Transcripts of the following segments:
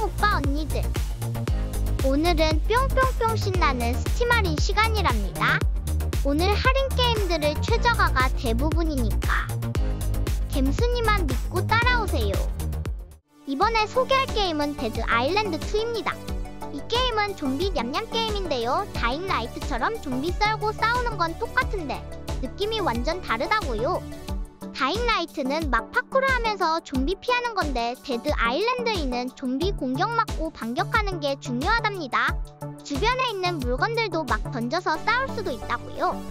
오빠 언니들, 오늘은 뿅뿅뿅 신나는 스팀 할인 시간이랍니다. 오늘 할인 게임들을 최저가가 대부분이니까 갬순이만 믿고 따라오세요. 이번에 소개할 게임은 데드 아일랜드 2입니다. 이 게임은 좀비 냠냠 게임인데요. 다잉라이트처럼 좀비 썰고 싸우는 건 똑같은데 느낌이 완전 다르다고요. 다잉라이트는 막 파쿠르 하면서 좀비 피하는 건데 데드 아일랜드 2는 좀비 공격 맞고 반격하는 게 중요하답니다. 주변에 있는 물건들도 막 던져서 싸울 수도 있다고요.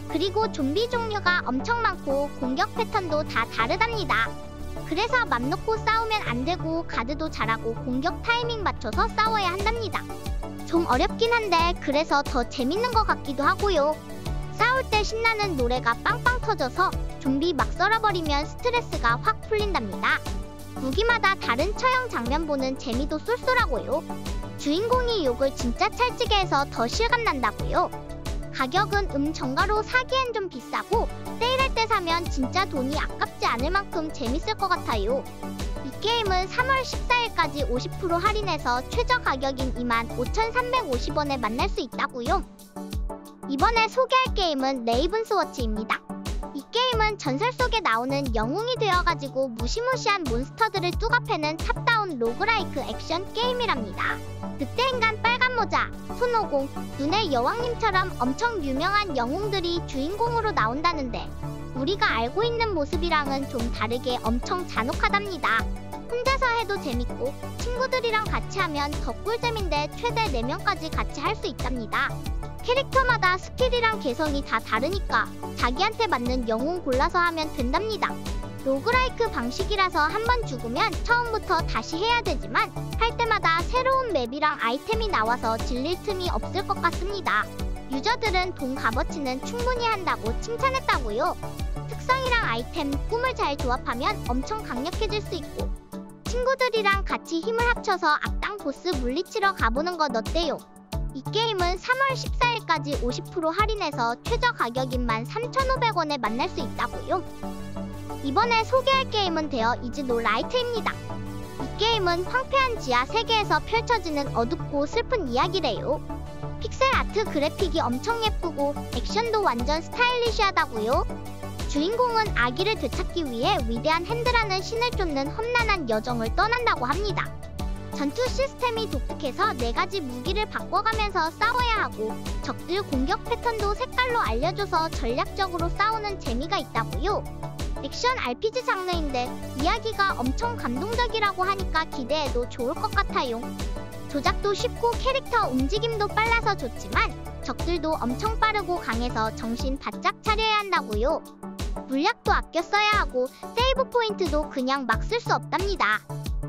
그리고 좀비 종류가 엄청 많고 공격 패턴도 다 다르답니다. 그래서 맘 놓고 싸우면 안 되고 가드도 잘하고 공격 타이밍 맞춰서 싸워야 한답니다. 좀 어렵긴 한데 그래서 더 재밌는 것 같기도 하고요. 싸울 때 신나는 노래가 빵빵 터져서 좀비 막 썰어버리면 스트레스가 확 풀린답니다. 무기마다 다른 처형 장면 보는 재미도 쏠쏠하고요. 주인공이 욕을 진짜 찰지게 해서 더 실감난다고요. 가격은 정가로 사기엔 좀 비싸고 세일할 때 사면 진짜 돈이 아깝지 않을 만큼 재밌을 것 같아요. 이 게임은 3월 14일까지 50% 할인해서 최저 가격인 25,350원에 만날 수 있다고요. 이번에 소개할 게임은 레이븐스워치입니다. 이 게임은 전설 속에 나오는 영웅이 되어가지고 무시무시한 몬스터들을 뚜가 패는 탑다운 로그라이크 액션 게임이랍니다. 늑대인간 빨간모자, 손오공, 눈의 여왕님처럼 엄청 유명한 영웅들이 주인공으로 나온다는데 우리가 알고 있는 모습이랑은 좀 다르게 엄청 잔혹하답니다. 혼자서 해도 재밌고 친구들이랑 같이 하면 더 꿀잼인데 최대 4명까지 같이 할 수 있답니다. 캐릭터마다 스킬이랑 개성이 다 다르니까 자기한테 맞는 영웅 골라서 하면 된답니다. 로그라이크 방식이라서 한번 죽으면 처음부터 다시 해야 되지만 할 때마다 새로운 맵이랑 아이템이 나와서 질릴 틈이 없을 것 같습니다. 유저들은 돈 값어치는 충분히 한다고 칭찬했다고요. 특성이랑 아이템, 꿈을 잘 조합하면 엄청 강력해질 수 있고 친구들이랑 같이 힘을 합쳐서 악당 보스 물리치러 가보는 건 어때요? 이 게임은 3월 14일까지 50% 할인해서 최저 가격인 13,500원에 만날 수 있다고요. 이번에 소개할 게임은 데어 이즈 노 라이트입니다. 이 게임은 황폐한 지하 세계에서 펼쳐지는 어둡고 슬픈 이야기래요. 픽셀 아트 그래픽이 엄청 예쁘고 액션도 완전 스타일리시하다고요. 주인공은 아기를 되찾기 위해 위대한 핸드라는 신을 쫓는 험난한 여정을 떠난다고 합니다. 전투 시스템이 독특해서 4가지 무기를 바꿔가면서 싸워야 하고 적들 공격 패턴도 색깔로 알려줘서 전략적으로 싸우는 재미가 있다고요. 액션 RPG 장르인데 이야기가 엄청 감동적이라고 하니까 기대해도 좋을 것 같아요. 조작도 쉽고 캐릭터 움직임도 빨라서 좋지만 적들도 엄청 빠르고 강해서 정신 바짝 차려야 한다고요. 물약도 아껴 써야 하고 세이브 포인트도 그냥 막 쓸 수 없답니다.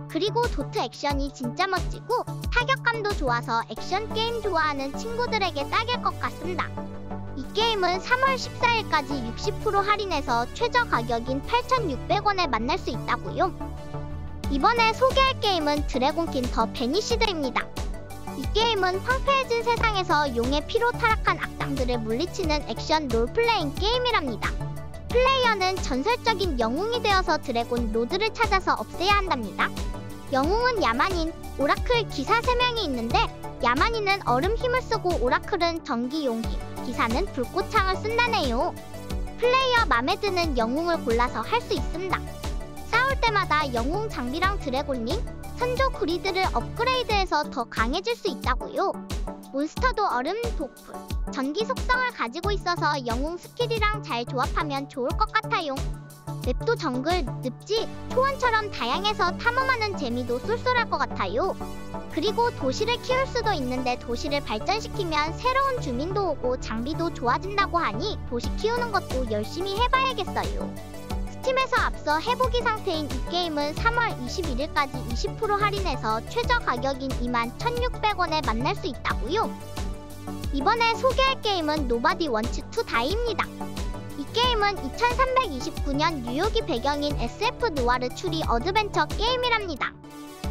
그리고 도트 액션이 진짜 멋지고 타격감도 좋아서 액션 게임 좋아하는 친구들에게 딱일 것 같습니다. 이 게임은 3월 14일까지 60% 할인해서 최저 가격인 8,600원에 만날 수 있다고요. 이번에 소개할 게임은 드래곤킨 더 베니시드입니다. 이 게임은 황폐해진 세상에서 용의 피로 타락한 악당들을 물리치는 액션 롤플레잉 게임이랍니다. 플레이어는 전설적인 영웅이 되어서 드래곤 로드를 찾아서 없애야 한답니다. 영웅은 야만인, 오라클, 기사 3명이 있는데 야만인은 얼음 힘을 쓰고 오라클은 전기 용기, 기사는 불꽃창을 쓴다네요. 플레이어 맘에 드는 영웅을 골라서 할 수 있습니다. 싸울 때마다 영웅 장비랑 드래곤링, 선조 그리드를 업그레이드해서 더 강해질 수 있다고요. 몬스터도 얼음, 독불, 전기 속성을 가지고 있어서 영웅 스킬이랑 잘 조합하면 좋을 것 같아요. 맵도 정글, 늪지, 초원처럼 다양해서 탐험하는 재미도 쏠쏠할 것 같아요. 그리고 도시를 키울 수도 있는데 도시를 발전시키면 새로운 주민도 오고 장비도 좋아진다고 하니 도시 키우는 것도 열심히 해봐야겠어요. 스팀에서 앞서 해보기 상태인 이 게임은 3월 21일까지 20% 할인해서 최저 가격인 21,600원에 만날 수 있다고요. 이번에 소개할 게임은 노바디 원츠 2 다이입니다. 이 게임은 2329년 뉴욕이 배경인 SF 느와르 추리 어드벤처 게임이랍니다.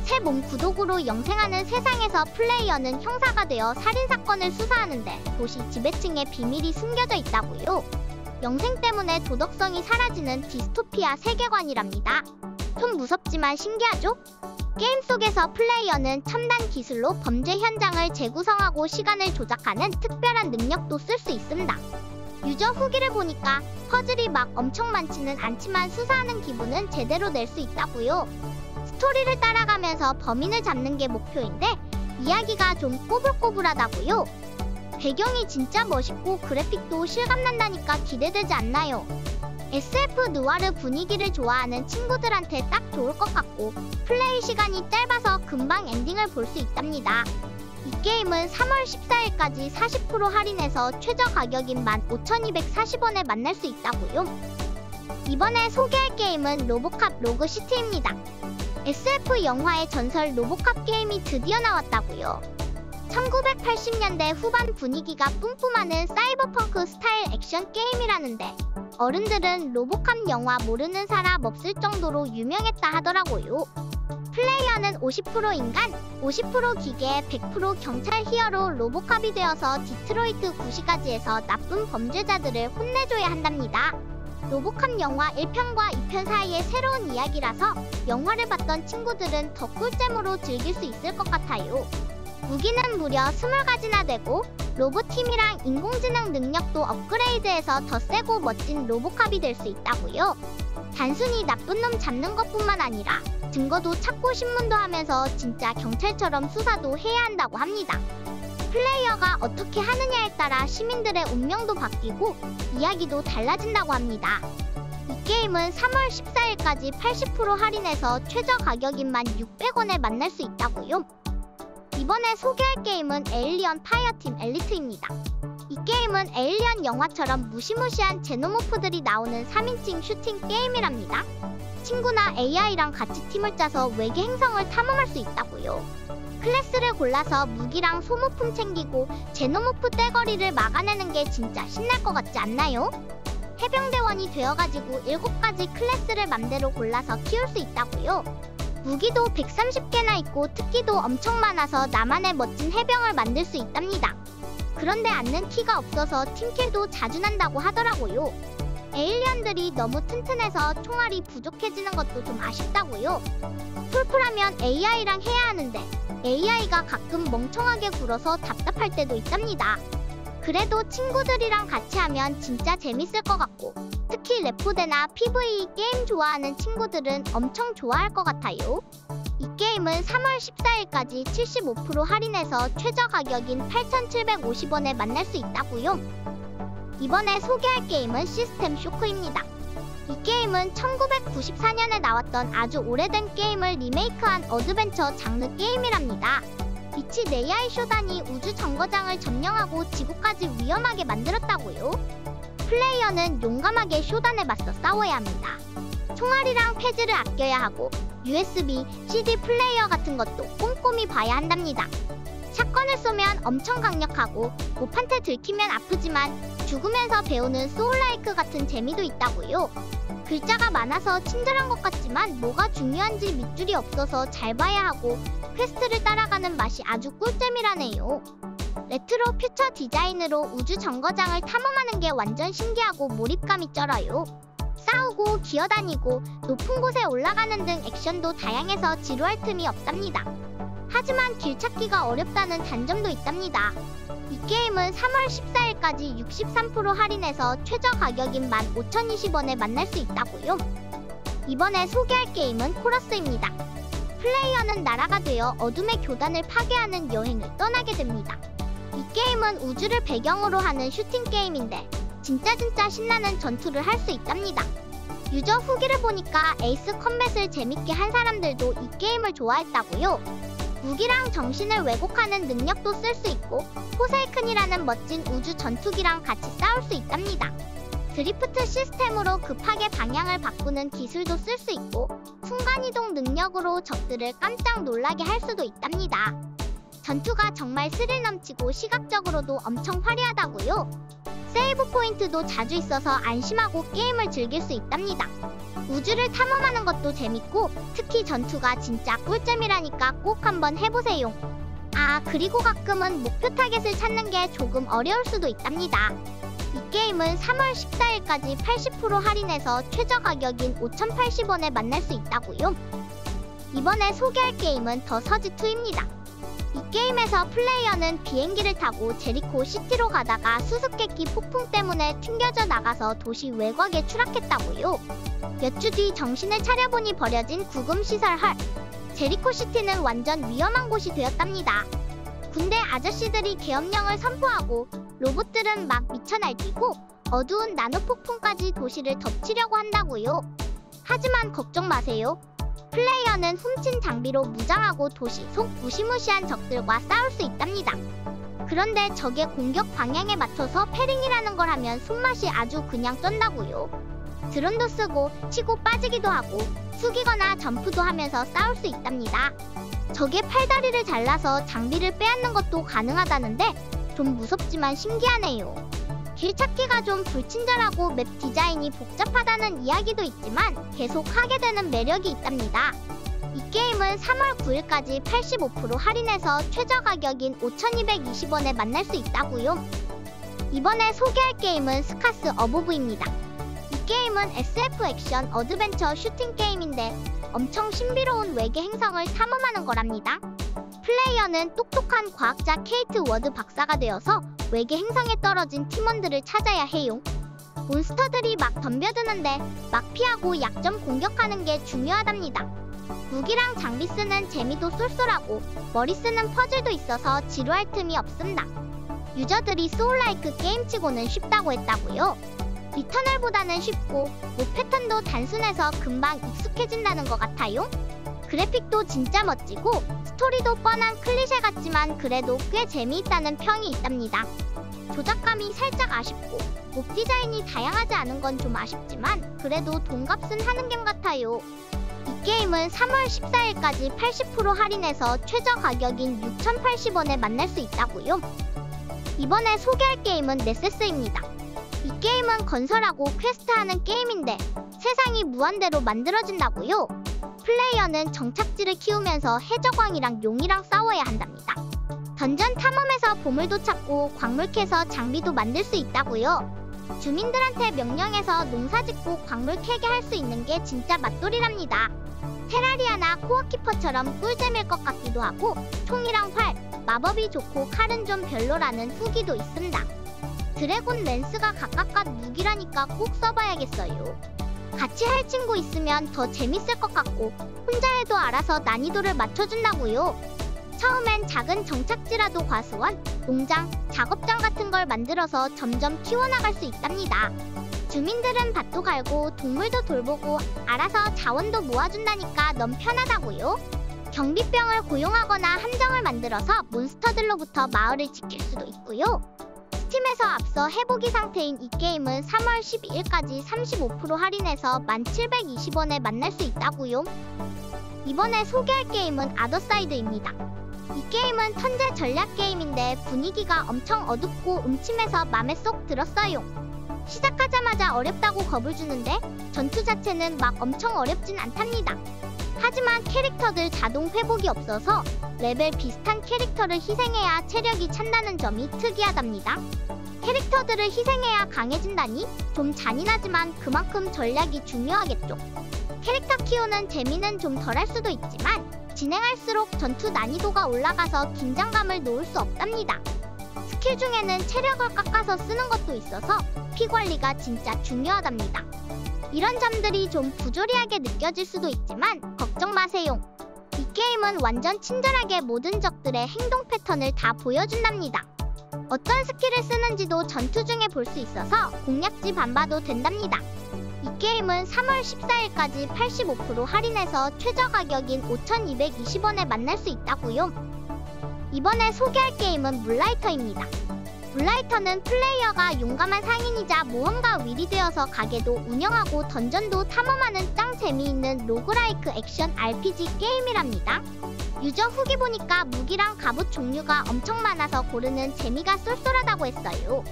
새 몸 구독으로 영생하는 세상에서 플레이어는 형사가 되어 살인사건을 수사하는데 도시 지배층에 비밀이 숨겨져 있다고요. 영생 때문에 도덕성이 사라지는 디스토피아 세계관이랍니다. 좀 무섭지만 신기하죠? 게임 속에서 플레이어는 첨단 기술로 범죄 현장을 재구성하고 시간을 조작하는 특별한 능력도 쓸 수 있습니다. 유저 후기를 보니까 퍼즐이 막 엄청 많지는 않지만 수사하는 기분은 제대로 낼 수 있다고요. 스토리를 따라가면서 범인을 잡는 게 목표인데 이야기가 좀 꼬불꼬불하다고요. 배경이 진짜 멋있고 그래픽도 실감난다니까 기대되지 않나요? SF 누아르 분위기를 좋아하는 친구들한테 딱 좋을 것 같고 플레이 시간이 짧아서 금방 엔딩을 볼 수 있답니다. 이 게임은 3월 14일까지 40% 할인해서 최저 가격인 15,240원에 만날 수 있다고요. 이번에 소개할 게임은 로보캅 로그 시트입니다. SF 영화의 전설 로보캅 게임이 드디어 나왔다고요. 1980년대 후반 분위기가 뿜뿜하는 사이버펑크 스타일 액션 게임이라는데 어른들은 로보캅 영화 모르는 사람 없을 정도로 유명했다 하더라고요. 플레이어는 50% 인간, 50% 기계, 100% 경찰 히어로 로보캅이 되어서 디트로이트 구시가지에서 나쁜 범죄자들을 혼내줘야 한답니다. 로보캅 영화 1편과 2편 사이의 새로운 이야기라서 영화를 봤던 친구들은 더 꿀잼으로 즐길 수 있을 것 같아요. 무기는 무려 20가지나 되고 로봇팀이랑 인공지능 능력도 업그레이드해서 더 세고 멋진 로보캅이 될 수 있다고요. 단순히 나쁜 놈 잡는 것뿐만 아니라 증거도 찾고 신문도 하면서 진짜 경찰처럼 수사도 해야 한다고 합니다. 플레이어가 어떻게 하느냐에 따라 시민들의 운명도 바뀌고 이야기도 달라진다고 합니다. 이 게임은 3월 14일까지 80% 할인해서 최저 가격인 1,600원에 만날 수 있다고요. 이번에 소개할 게임은 에일리언 파이어팀 엘리트입니다. 이 게임은 에일리언 영화처럼 무시무시한 제노모프들이 나오는 3인칭 슈팅 게임이랍니다. 친구나 AI랑 같이 팀을 짜서 외계 행성을 탐험할 수 있다고요. 클래스를 골라서 무기랑 소모품 챙기고 제노모프 떼거리를 막아내는 게 진짜 신날 것 같지 않나요? 해병대원이 되어가지고 7가지 클래스를 맘대로 골라서 키울 수 있다고요. 무기도 130개나 있고 특기도 엄청 많아서 나만의 멋진 해병을 만들 수 있답니다. 그런데 앉는 키가 없어서 팀킬도 자주 난다고 하더라고요. 에일리언들이 너무 튼튼해서 총알이 부족해지는 것도 좀 아쉽다고요. 풀풀하면 AI랑 해야 하는데 AI가 가끔 멍청하게 굴어서 답답할 때도 있답니다. 그래도 친구들이랑 같이 하면 진짜 재밌을 것 같고 특히 레포대나 PVE 게임 좋아하는 친구들은 엄청 좋아할 것 같아요. 이 게임은 3월 14일까지 75% 할인해서 최저 가격인 8,750원에 만날 수 있다고요. 이번에 소개할 게임은 시스템 쇼크입니다. 이 게임은 1994년에 나왔던 아주 오래된 게임을 리메이크한 어드벤처 장르 게임이랍니다. 빛이 네야의 쇼단이 우주 정거장을 점령하고 지구까지 위험하게 만들었다고요. 플레이어는 용감하게 쇼단에 맞서 싸워야 합니다. 총알이랑 패즈를 아껴야 하고 USB, CD 플레이어 같은 것도 꼼꼼히 봐야 한답니다. 샷건을 쏘면 엄청 강력하고 몹한테 들키면 아프지만 죽으면서 배우는 소울라이크 같은 재미도 있다고요. 글자가 많아서 친절한 것 같지만 뭐가 중요한지 밑줄이 없어서 잘 봐야 하고 퀘스트를 따라가는 맛이 아주 꿀잼이라네요. 레트로 퓨처 디자인으로 우주 정거장을 탐험하는 게 완전 신기하고 몰입감이 쩔어요. 싸우고 기어다니고 높은 곳에 올라가는 등 액션도 다양해서 지루할 틈이 없답니다. 하지만 길 찾기가 어렵다는 단점도 있답니다. 이 게임은 3월 14일까지 63% 할인해서 최저 가격인 15,020원에 만날 수 있다고요. 이번에 소개할 게임은 코러스입니다. 플레이어는 나라가 되어 어둠의 교단을 파괴하는 여행을 떠나게 됩니다. 이 게임은 우주를 배경으로 하는 슈팅 게임인데 진짜 신나는 전투를 할 수 있답니다. 유저 후기를 보니까 에이스 컴뱃을 재밌게 한 사람들도 이 게임을 좋아했다고요. 무기랑 정신을 왜곡하는 능력도 쓸 수 있고 포세이큰이라는 멋진 우주 전투기랑 같이 싸울 수 있답니다. 드리프트 시스템으로 급하게 방향을 바꾸는 기술도 쓸 수 있고 순간이동 능력으로 적들을 깜짝 놀라게 할 수도 있답니다. 전투가 정말 스릴 넘치고 시각적으로도 엄청 화려하다고요. 세이브 포인트도 자주 있어서 안심하고 게임을 즐길 수 있답니다. 우주를 탐험하는 것도 재밌고 특히 전투가 진짜 꿀잼이라니까 꼭 한번 해보세요. 아, 그리고 가끔은 목표 타겟을 찾는 게 조금 어려울 수도 있답니다. 이 게임은 3월 14일까지 80% 할인해서 최저 가격인 5,080원에 만날 수 있다고요. 이번에 소개할 게임은 더 서지2입니다. 이 게임에서 플레이어는 비행기를 타고 제리코 시티로 가다가 수수께끼 폭풍 때문에 튕겨져 나가서 도시 외곽에 추락했다고요. 몇 주 뒤 정신을 차려보니 버려진 구금시설 헐. 제리코 시티는 완전 위험한 곳이 되었답니다. 군대 아저씨들이 계엄령을 선포하고 로봇들은 막 미쳐 날뛰고 어두운 나노폭풍까지 도시를 덮치려고 한다고요. 하지만 걱정 마세요. 플레이어는 훔친 장비로 무장하고 도시 속 무시무시한 적들과 싸울 수 있답니다. 그런데 적의 공격 방향에 맞춰서 패링이라는 걸 하면 손맛이 아주 그냥 쩐다고요. 드론도 쓰고 치고 빠지기도 하고 숙이거나 점프도 하면서 싸울 수 있답니다. 적의 팔다리를 잘라서 장비를 빼앗는 것도 가능하다는데 좀 무섭지만 신기하네요. 길 찾기가 좀 불친절하고 맵 디자인이 복잡하다는 이야기도 있지만 계속 하게 되는 매력이 있답니다. 이 게임은 3월 9일까지 85% 할인해서 최저 가격인 5,220원에 만날 수 있다고요. 이번에 소개할 게임은 스카스 어보브입니다. 이 게임은 SF 액션 어드벤처 슈팅 게임인데 엄청 신비로운 외계 행성을 탐험하는 거랍니다. 플레이어는 똑똑한 과학자 케이트 워드 박사가 되어서 외계 행성에 떨어진 팀원들을 찾아야 해요. 몬스터들이 막 덤벼드는데 막 피하고 약점 공격하는 게 중요하답니다. 무기랑 장비 쓰는 재미도 쏠쏠하고 머리 쓰는 퍼즐도 있어서 지루할 틈이 없습니다. 유저들이 소울라이크 게임치고는 쉽다고 했다고요. 리터널보다는 쉽고 몹 패턴도 단순해서 금방 익숙해진다는 것 같아요. 그래픽도 진짜 멋지고 스토리도 뻔한 클리셰 같지만 그래도 꽤 재미있다는 평이 있답니다. 조작감이 살짝 아쉽고 몹 디자인이 다양하지 않은 건 좀 아쉽지만 그래도 돈값은 하는 겜 같아요. 이 게임은 3월 14일까지 80% 할인해서 최저 가격인 6,080원에 만날 수 있다고요. 이번에 소개할 게임은 네세스입니다. 이 게임은 건설하고 퀘스트하는 게임인데 세상이 무한대로 만들어진다고요. 플레이어는 정착지를 키우면서 해적왕이랑 용이랑 싸워야 한답니다. 던전 탐험에서 보물도 찾고 광물 캐서 장비도 만들 수 있다고요. 주민들한테 명령해서 농사짓고 광물 캐게 할 수 있는 게 진짜 맛돌이랍니다. 테라리아나 코어키퍼처럼 꿀잼일 것 같기도 하고 총이랑 활, 마법이 좋고 칼은 좀 별로라는 후기도 있습니다. 드래곤 랜스가 각각각 무기라니까 꼭 써봐야겠어요. 같이 할 친구 있으면 더 재밌을 것 같고 혼자 해도 알아서 난이도를 맞춰준다고요. 처음엔 작은 정착지라도 과수원, 농장, 작업장 같은 걸 만들어서 점점 키워나갈 수 있답니다. 주민들은 밭도 갈고 동물도 돌보고 알아서 자원도 모아준다니까 너무 편하다고요. 경비병을 고용하거나 함정을 만들어서 몬스터들로부터 마을을 지킬 수도 있고요. 스팀에서 앞서 해보기 상태인 이 게임은 3월 12일까지 35% 할인해서 1,720원에 만날 수 있다고요. 이번에 소개할 게임은 아더사이드입니다. 이 게임은 턴제 전략 게임인데 분위기가 엄청 어둡고 음침해서 맘에 쏙 들었어요. 시작하자마자 어렵다고 겁을 주는데 전투 자체는 막 엄청 어렵진 않답니다. 하지만 캐릭터들 자동 회복이 없어서 레벨 비슷한 캐릭터를 희생해야 체력이 찬다는 점이 특이하답니다. 캐릭터들을 희생해야 강해진다니 좀 잔인하지만 그만큼 전략이 중요하겠죠. 캐릭터 키우는 재미는 좀 덜할 수도 있지만 진행할수록 전투 난이도가 올라가서 긴장감을 놓을 수 없답니다. 스킬 중에는 체력을 깎아서 쓰는 것도 있어서 피 관리가 진짜 중요하답니다. 이런 점들이 좀 부조리하게 느껴질 수도 있지만 걱정 마세요. 이 게임은 완전 친절하게 모든 적들의 행동 패턴을 다 보여준답니다. 어떤 스킬을 쓰는지도 전투 중에 볼 수 있어서 공략지 반봐도 된답니다. 이 게임은 3월 14일까지 85% 할인해서 최저 가격인 5,220원에 만날 수 있다고요. 이번에 소개할 게임은 문라이터입니다. 문라이터는 플레이어가 용감한 상인이자 모험가 윌이 되어서 가게도 운영하고 던전도 탐험하는 짱 재미있는 로그라이크 액션 RPG 게임이랍니다. 유저 후기 보니까 무기랑 갑옷 종류가 엄청 많아서 고르는 재미가 쏠쏠하다고 했어요.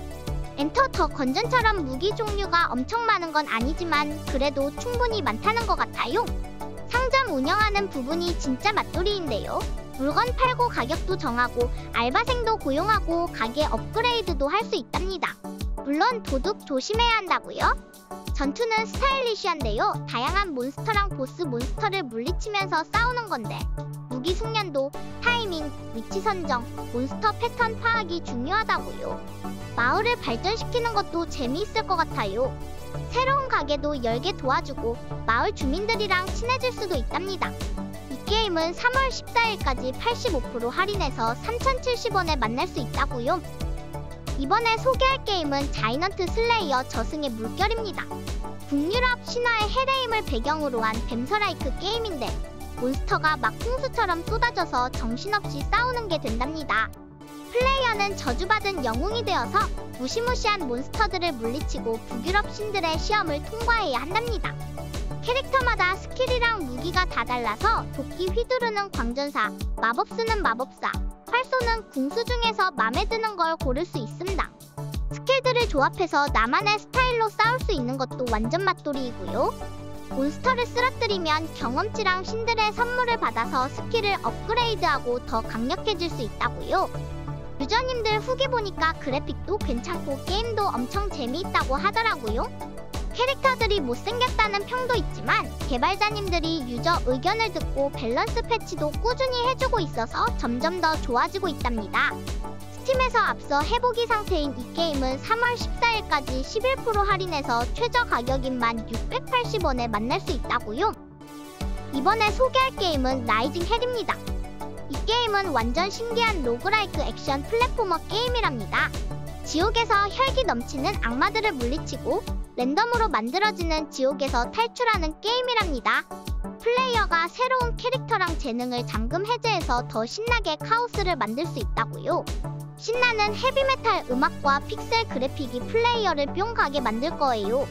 엔터 더 건전처럼 무기 종류가 엄청 많은 건 아니지만 그래도 충분히 많다는 것 같아요. 상점 운영하는 부분이 진짜 맛돌이인데요. 물건 팔고 가격도 정하고 알바생도 고용하고 가게 업그레이드도 할 수 있답니다. 물론 도둑 조심해야 한다고요. 전투는 스타일리시한데요. 다양한 몬스터랑 보스 몬스터를 물리치면서 싸우는 건데 무기 숙련도, 타이밍, 위치 선정, 몬스터 패턴 파악이 중요하다고요. 마을을 발전시키는 것도 재미있을 것 같아요. 새로운 가게도 열게 도와주고 마을 주민들이랑 친해질 수도 있답니다. 이 게임은 3월 14일까지 85% 할인해서 3,070원에 만날 수 있다고요. 이번에 소개할 게임은 자이넌트 슬레이어 저승의 물결입니다. 북유럽 신화의 헬헤임을 배경으로 한 뱀서라이크 게임인데 몬스터가 막 홍수처럼 쏟아져서 정신없이 싸우는 게 된답니다. 플레이어는 저주받은 영웅이 되어서 무시무시한 몬스터들을 물리치고 북유럽 신들의 시험을 통과해야 한답니다. 캐릭터마다 스킬이랑 무기가 다 달라서 도끼 휘두르는 광전사, 마법 쓰는 마법사, 활 쏘는 궁수 중에서 맘에 드는 걸 고를 수 있습니다. 스킬들을 조합해서 나만의 스타일로 싸울 수 있는 것도 완전 맛돌이이고요. 몬스터를 쓰러뜨리면 경험치랑 신들의 선물을 받아서 스킬을 업그레이드하고 더 강력해질 수 있다고요. 유저님들 후기 보니까 그래픽도 괜찮고 게임도 엄청 재미있다고 하더라고요. 캐릭터들이 못생겼다는 평도 있지만 개발자님들이 유저 의견을 듣고 밸런스 패치도 꾸준히 해주고 있어서 점점 더 좋아지고 있답니다. 스팀에서 앞서 해보기 상태인 이 게임은 3월 14일까지 11% 할인해서 최저 가격인 1,680원에 만날 수 있다고요. 이번에 소개할 게임은 라이징 헬입니다. 이 게임은 완전 신기한 로그라이크 액션 플랫포머 게임이랍니다. 지옥에서 혈기 넘치는 악마들을 물리치고 랜덤으로 만들어지는 지옥에서 탈출하는 게임이랍니다. 플레이어가 새로운 캐릭터랑 재능을 잠금 해제해서 더 신나게 카오스를 만들 수 있다고요. 신나는 헤비메탈 음악과 픽셀 그래픽이 플레이어를 뿅 가게 만들 거예요.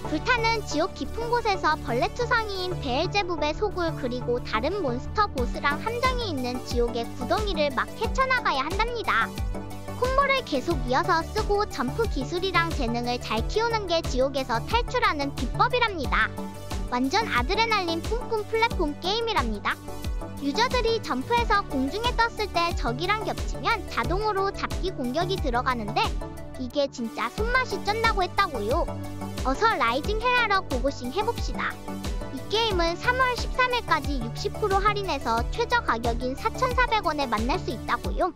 불타는 지옥 깊은 곳에서 벌레투성이인 베엘제붑의 소굴 그리고 다른 몬스터 보스랑 함정이 있는 지옥의 구덩이를 막 헤쳐나가야 한답니다. 콤보를 계속 이어서 쓰고 점프 기술이랑 재능을 잘 키우는 게 지옥에서 탈출하는 비법이랍니다. 완전 아드레날린 뿜뿜 플랫폼 게임이랍니다. 유저들이 점프해서 공중에 떴을 때 적이랑 겹치면 자동으로 잡기 공격이 들어가는데 이게 진짜 손맛이 쩐다고 했다고요. 어서 라이징 헬하러 고고싱 해봅시다. 이 게임은 3월 13일까지 60% 할인해서 최저 가격인 4,400원에 만날 수 있다고요.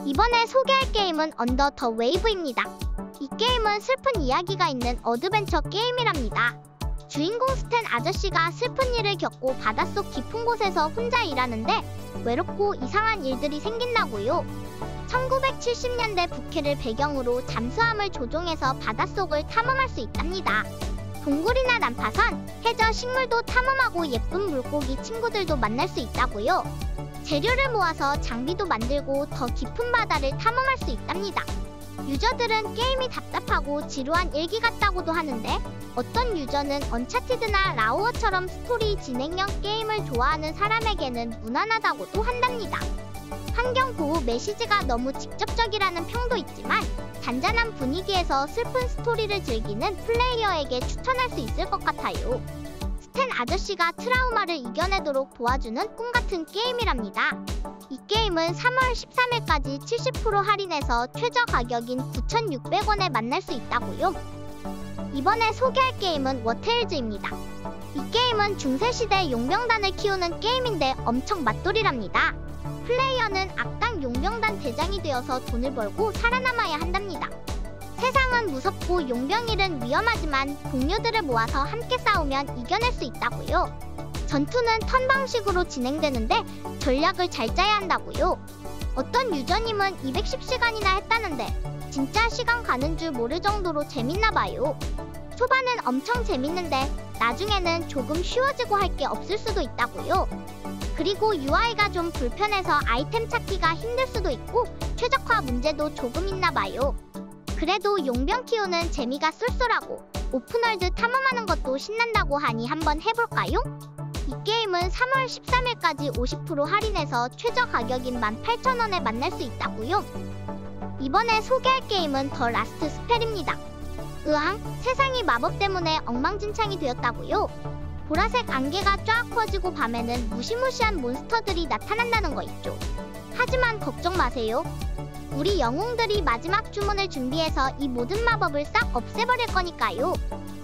이번에 소개할 게임은 언더 더 웨이브입니다. 이 게임은 슬픈 이야기가 있는 어드벤처 게임이랍니다. 주인공 스탠 아저씨가 슬픈 일을 겪고 바닷속 깊은 곳에서 혼자 일하는데 외롭고 이상한 일들이 생긴다고요. 1970년대 북해를 배경으로 잠수함을 조종해서 바닷속을 탐험할 수 있답니다. 동굴이나 난파선, 해저 식물도 탐험하고 예쁜 물고기 친구들도 만날 수 있다고요. 재료를 모아서 장비도 만들고 더 깊은 바다를 탐험할 수 있답니다. 유저들은 게임이 답답하고 지루한 일기 같다고도 하는데 어떤 유저는 언차티드나 라오어처럼 스토리 진행형 게임을 좋아하는 사람에게는 무난하다고도 한답니다. 환경보호 메시지가 너무 직접적이라는 평도 있지만 잔잔한 분위기에서 슬픈 스토리를 즐기는 플레이어에게 추천할 수 있을 것 같아요. 스탠 아저씨가 트라우마를 이겨내도록 도와주는 꿈같은 게임이랍니다. 이 게임은 3월 13일까지 70% 할인해서 최저 가격인 9,600원에 만날 수 있다고요. 이번에 소개할 게임은 워테일즈입니다. 이 게임은 중세시대 용병단을 키우는 게임인데 엄청 맛돌이랍니다. 플레이어는 악당 용병단 대장이 되어서 돈을 벌고 살아남아야 한답니다. 세상은 무섭고 용병일은 위험하지만 동료들을 모아서 함께 싸우면 이겨낼 수 있다고요. 전투는 턴 방식으로 진행되는데 전략을 잘 짜야 한다고요. 어떤 유저님은 210시간이나 했다는데 진짜 시간 가는 줄 모를 정도로 재밌나봐요. 초반은 엄청 재밌는데 나중에는 조금 쉬워지고 할 게 없을 수도 있다고요. 그리고 UI가 좀 불편해서 아이템 찾기가 힘들 수도 있고 최적화 문제도 조금 있나봐요. 그래도 용병 키우는 재미가 쏠쏠하고 오픈월드 탐험하는 것도 신난다고 하니 한번 해볼까요? 이 게임은 3월 13일까지 50% 할인해서 최저 가격인 18,000원에 만날 수 있다고요. 이번에 소개할 게임은 더 라스트 스펠입니다. 으앙, 세상이 마법 때문에 엉망진창이 되었다고요. 보라색 안개가 쫙 퍼지고 밤에는 무시무시한 몬스터들이 나타난다는 거 있죠. 하지만 걱정 마세요. 우리 영웅들이 마지막 주문을 준비해서 이 모든 마법을 싹 없애버릴 거니까요.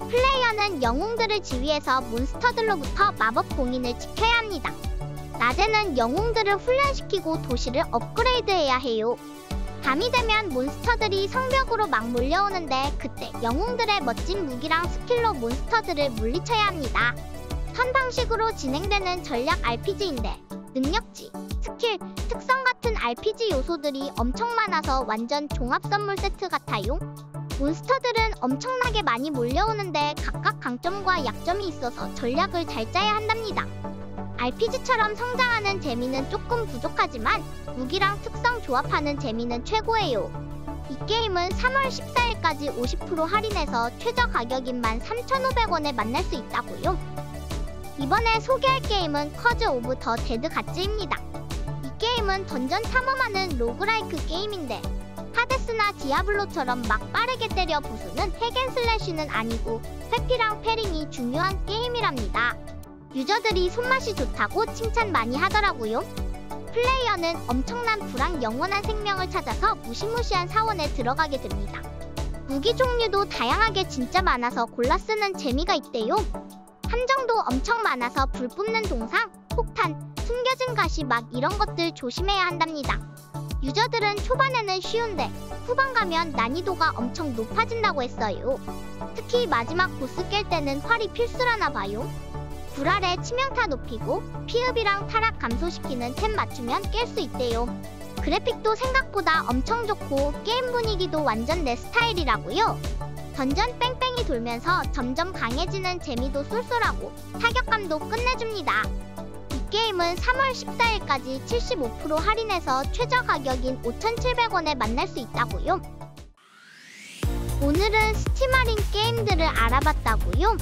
플레이어는 영웅들을 지휘해서 몬스터들로부터 마법 봉인을 지켜야 합니다. 낮에는 영웅들을 훈련시키고 도시를 업그레이드해야 해요. 밤이 되면 몬스터들이 성벽으로 막 몰려오는데 그때 영웅들의 멋진 무기랑 스킬로 몬스터들을 물리쳐야 합니다. 턴 방식으로 진행되는 전략 RPG인데 능력치, 스킬, 특성 같은 RPG 요소들이 엄청 많아서 완전 종합 선물 세트 같아요. 몬스터들은 엄청나게 많이 몰려오는데 각각 강점과 약점이 있어서 전략을 잘 짜야 한답니다. RPG처럼 성장하는 재미는 조금 부족하지만 무기랑 특성 조합하는 재미는 최고예요. 이 게임은 3월 14일까지 50% 할인해서 최저 가격인 13,500원에 만날 수 있다고요. 이번에 소개할 게임은 커즈 오브 더 데드 갓즈입니다. 이 게임은 던전 탐험하는 로그라이크 게임인데 하데스나 디아블로처럼 막 빠르게 때려 부수는 핵앤슬래시는 아니고 회피랑 패링이 중요한 게임이랍니다. 유저들이 손맛이 좋다고 칭찬 많이 하더라고요. 플레이어는 엄청난 불황 영원한 생명을 찾아서 무시무시한 사원에 들어가게 됩니다. 무기 종류도 다양하게 진짜 많아서 골라 쓰는 재미가 있대요. 함정도 엄청 많아서 불 뿜는 동상, 폭탄, 숨겨진 가시 막 이런 것들 조심해야 한답니다. 유저들은 초반에는 쉬운데 후반 가면 난이도가 엄청 높아진다고 했어요. 특히 마지막 보스 깰 때는 활이 필수라나 봐요. 불 아래 치명타 높이고 피흡이랑 타락 감소시키는 템 맞추면 깰 수 있대요. 그래픽도 생각보다 엄청 좋고 게임 분위기도 완전 내 스타일이라고요. 던전 뺑뺑이 돌면서 점점 강해지는 재미도 쏠쏠하고 타격감도 끝내줍니다. 이 게임은 3월 14일까지 75% 할인해서 최저 가격인 5,700원에 만날 수 있다고요. 오늘은 스팀 할인 게임들을 알아봤다고요.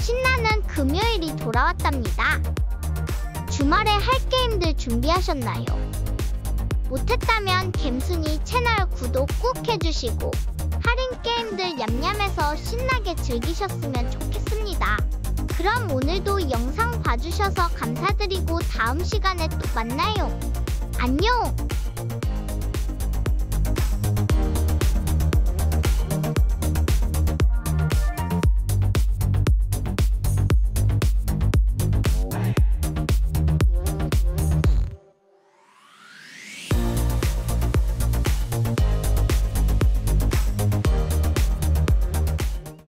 신나는 금요일이 돌아왔답니다. 주말에 할 게임들 준비하셨나요? 못했다면 갬순이 채널 구독 꾹 해주시고 할인 게임들 얌얌해서 신나게 즐기셨으면 좋겠습니다. 그럼 오늘도 영상 봐주셔서 감사드리고 다음 시간에 또 만나요. 안녕!